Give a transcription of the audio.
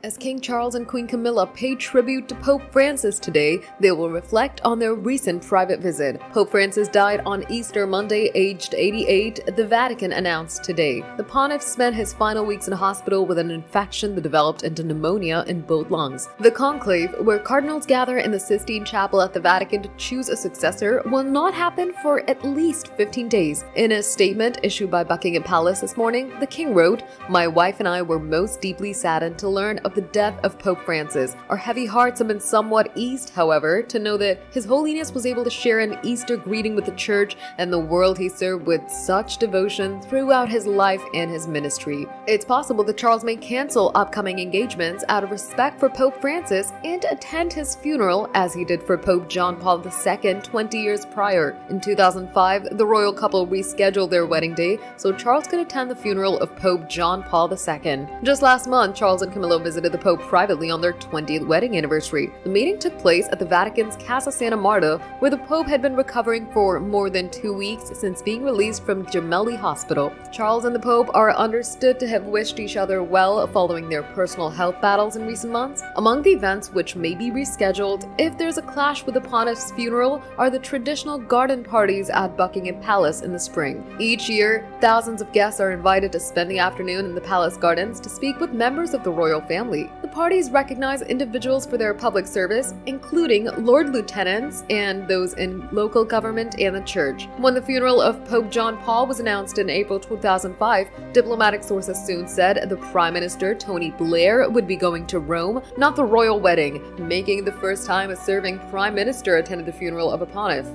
As King Charles and Queen Camilla pay tribute to Pope Francis today, they will reflect on their recent private visit. Pope Francis died on Easter Monday, aged 88, the Vatican announced today. The pontiff spent his final weeks in hospital with an infection that developed into pneumonia in both lungs. The conclave, where cardinals gather in the Sistine Chapel at the Vatican to choose a successor, will not happen for at least 15 days. In a statement issued by Buckingham Palace this morning, the king wrote, "My wife and I were most deeply saddened to learn of the death of Pope Francis. Our heavy hearts have been somewhat eased, however, to know that His Holiness was able to share an Easter greeting with the Church and the world he served with such devotion throughout his life and his ministry." It's possible that Charles may cancel upcoming engagements out of respect for Pope Francis and attend his funeral as he did for Pope John Paul II 20 years prior. In 2005, the royal couple rescheduled their wedding day so Charles could attend the funeral of Pope John Paul II. Just last month, Charles and Camilla visited the Pope privately on their 20th wedding anniversary. The meeting took place at the Vatican's Casa Santa Marta, where the Pope had been recovering for more than 2 weeks since being released from Gemelli Hospital. Charles and the Pope are understood to have wished each other well following their personal health battles in recent months. Among the events which may be rescheduled if there's a clash with the pontiff's funeral are the traditional garden parties at Buckingham Palace in the spring. Each year, thousands of guests are invited to spend the afternoon in the palace gardens to speak with members of the royal family. The parties recognize individuals for their public service, including Lord Lieutenants and those in local government and the church. When the funeral of Pope John Paul was announced in April 2005, diplomatic sources soon said the Prime Minister Tony Blair would be going to Rome, not the royal wedding, making the first time a serving Prime Minister attended the funeral of a pontiff.